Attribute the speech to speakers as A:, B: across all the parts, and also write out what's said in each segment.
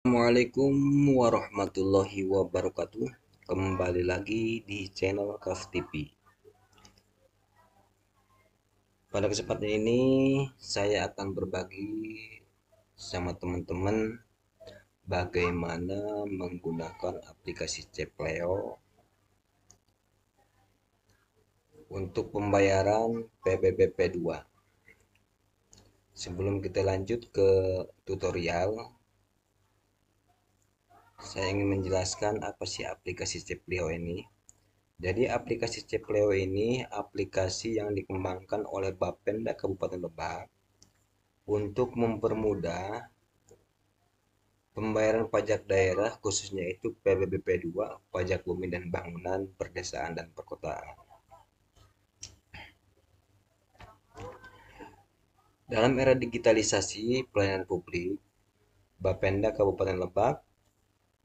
A: Assalamualaikum warahmatullahi wabarakatuh. Kembali lagi di channel Kaf TV. Pada kesempatan ini saya akan berbagi sama teman-teman bagaimana menggunakan aplikasi Cepleo untuk pembayaran PBBP 2. Sebelum kita lanjut ke tutorial, saya ingin menjelaskan apa sih aplikasi Cepleo ini. Jadi aplikasi Cepleo ini aplikasi yang dikembangkan oleh Bapenda Kabupaten Lebak untuk mempermudah pembayaran pajak daerah khususnya itu PBBP 2, pajak bumi dan bangunan, perdesaan dan perkotaan. Dalam era digitalisasi pelayanan publik, Bapenda Kabupaten Lebak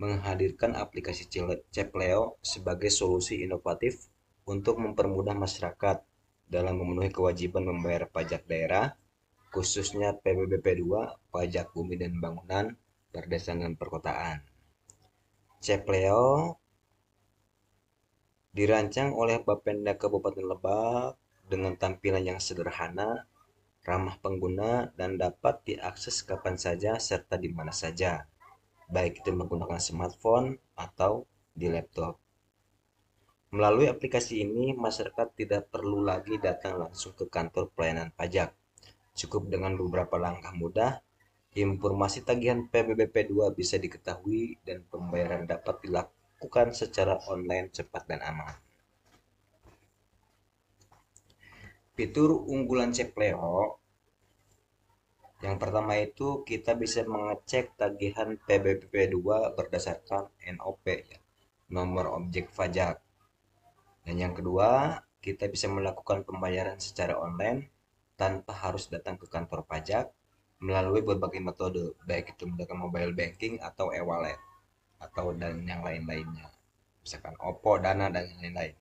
A: menghadirkan aplikasi Cepleo sebagai solusi inovatif untuk mempermudah masyarakat dalam memenuhi kewajiban membayar pajak daerah khususnya PBBP 2, pajak bumi dan bangunan, perdesaan dan perkotaan. Cepleo dirancang oleh Bapenda Kabupaten Lebak dengan tampilan yang sederhana, ramah pengguna, dan dapat diakses kapan saja serta di mana saja, baik itu menggunakan smartphone atau di laptop. Melalui aplikasi ini, masyarakat tidak perlu lagi datang langsung ke kantor pelayanan pajak. Cukup dengan beberapa langkah mudah, informasi tagihan PBBP 2 bisa diketahui dan pembayaran dapat dilakukan secara online cepat dan aman. Fitur unggulan Cepleo yang pertama itu kita bisa mengecek tagihan PBBP 2 berdasarkan NOP, ya, nomor objek pajak. Dan yang kedua, kita bisa melakukan pembayaran secara online tanpa harus datang ke kantor pajak melalui berbagai metode, baik itu menggunakan mobile banking atau e-wallet atau dan yang lain-lainnya. Misalkan OPPO, Dana dan yang lain-lain.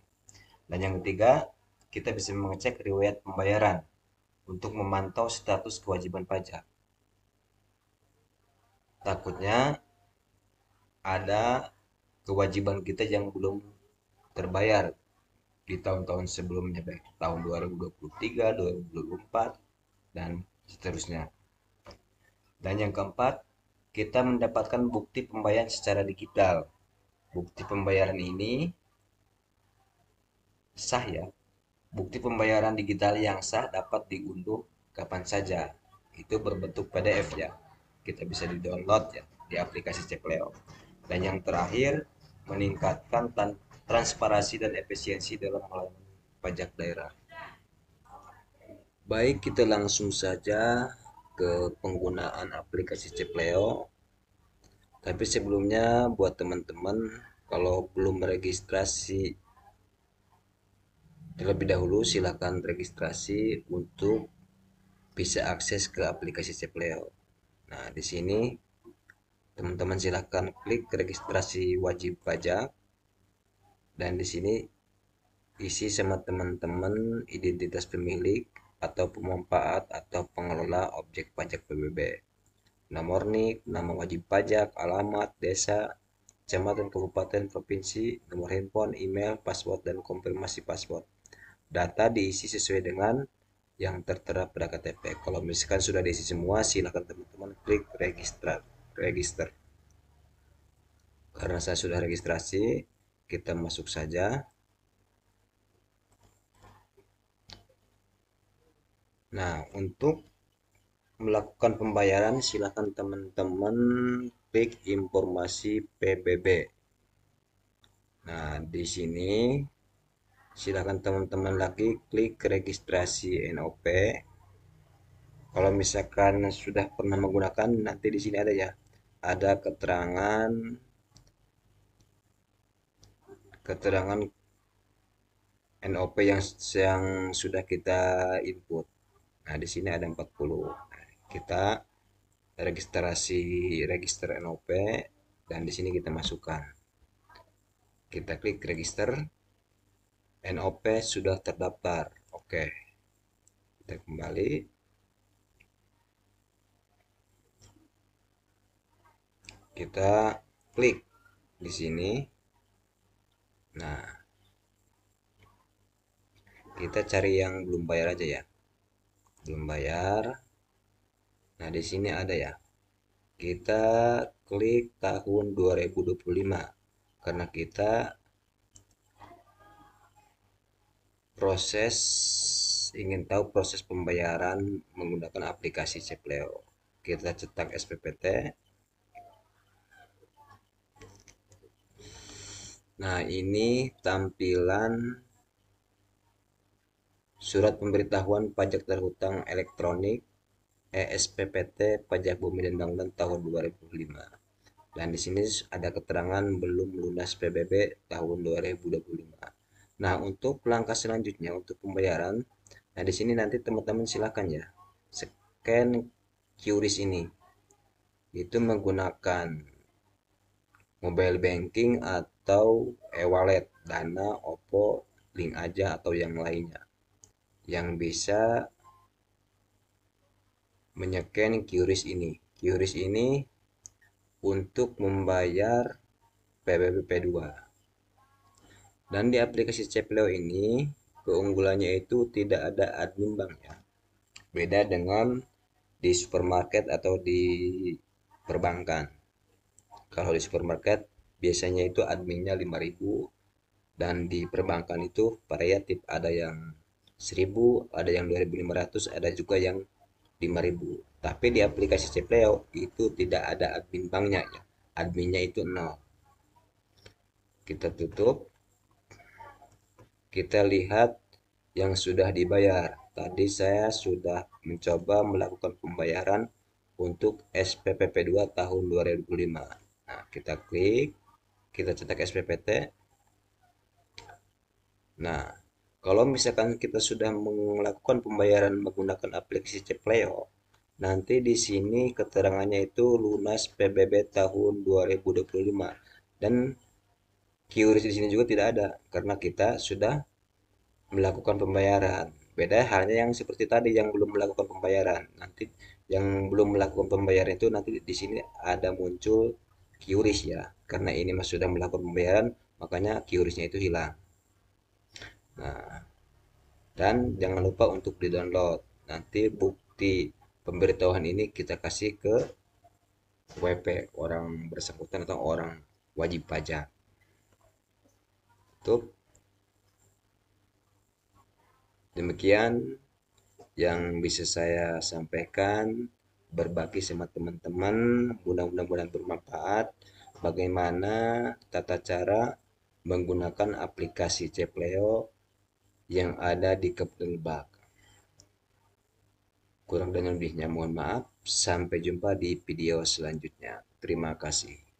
A: Dan yang ketiga, kita bisa mengecek riwayat pembayaran untuk memantau status kewajiban pajak. Takutnya ada kewajiban kita yang belum terbayar di tahun-tahun sebelumnya, baik tahun 2023, 2024, dan seterusnya. Dan yang keempat, kita mendapatkan bukti pembayaran secara digital. Bukti pembayaran ini sah, ya. Bukti pembayaran digital yang sah dapat diunduh kapan saja. Itu berbentuk PDF, ya. Kita bisa di-download, ya, di aplikasi Cepleo. Dan yang terakhir, meningkatkan transparansi dan efisiensi dalam melayani pajak daerah. Baik, kita langsung saja ke penggunaan aplikasi Cepleo. Tapi sebelumnya buat teman-teman, kalau belum registrasi terlebih dahulu, silakan registrasi untuk bisa akses ke aplikasi Cepleo. Nah, di sini teman-teman silakan klik registrasi wajib pajak, dan di sini isi sama teman-teman identitas pemilik atau pemanfaat atau pengelola objek pajak PBB, nomor NIK, nama wajib pajak, alamat, desa, kecamatan, kabupaten, provinsi, nomor handphone, email, password, dan konfirmasi password. Data diisi sesuai dengan yang tertera pada KTP. Kalau misalkan sudah diisi semua, silakan teman-teman klik register. Karena saya sudah registrasi, kita masuk saja. Nah, untuk melakukan pembayaran, silakan teman-teman klik informasi PBB. Nah, di sini silakan teman-teman lagi klik registrasi NOP. Kalau misalkan sudah pernah menggunakan, nanti di sini ada, ya, ada keterangan NOP yang sudah kita input. Nah, di sini ada 40. Nah, kita register NOP, dan di sini kita masukkan. Kita klik register. NOP sudah terdaftar. Oke. Kita kembali. Kita klik di sini. Nah, kita cari yang belum bayar aja ya. Belum bayar. Nah, di sini ada ya. Kita klik tahun 2025 karena kita proses ingin tahu proses pembayaran menggunakan aplikasi Cepleo. Kita cetak SPPT. Nah, ini tampilan surat pemberitahuan pajak terhutang elektronik ESPPT Pajak Bumi dan Bangunan tahun 2005. Dan di sini ada keterangan belum lunas PBB tahun 2025. Nah, untuk langkah selanjutnya untuk pembayaran, nah di sini nanti teman-teman silakan ya scan QRIS ini. Itu menggunakan mobile banking atau e-wallet, Dana, OVO, Link Aja atau yang lainnya yang bisa menycan QRIS ini. QRIS ini untuk membayar PBB P2. Dan di aplikasi Cepleo ini keunggulannya itu tidak ada admin bank ya. Beda dengan di supermarket atau di perbankan. Kalau di supermarket biasanya itu adminnya 5.000 dan di perbankan itu variatif, ada yang 1.000, ada yang 2.500, ada juga yang 5.000. Tapi di aplikasi Cepleo itu tidak ada admin banknya ya. Adminnya itu nol. Kita tutup, kita lihat yang sudah dibayar. Tadi saya sudah mencoba melakukan pembayaran untuk SPPP 2 tahun 2005. Nah, kita klik, kita cetak SPPT. Nah, kalau misalkan kita sudah melakukan pembayaran menggunakan aplikasi Cepleo, nanti di sini keterangannya itu lunas PBB tahun 2025 dan QRIS di sini juga tidak ada karena kita sudah melakukan pembayaran. Beda halnya yang seperti tadi yang belum melakukan pembayaran. Nanti yang belum melakukan pembayaran itu nanti di sini ada muncul QRIS ya. Karena ini mas sudah melakukan pembayaran, makanya QRIS-nya itu hilang. Nah, dan jangan lupa untuk di-download. Nanti bukti pemberitahuan ini kita kasih ke WP, orang bersangkutan atau orang wajib pajak. Untuk demikian yang bisa saya sampaikan, berbagi sama teman-teman, mudah-mudahan bermanfaat bagaimana tata cara menggunakan aplikasi Cepleo yang ada di Kepulauan Lebak. Kurang dan lebihnya mohon maaf. Sampai jumpa di video selanjutnya. Terima kasih.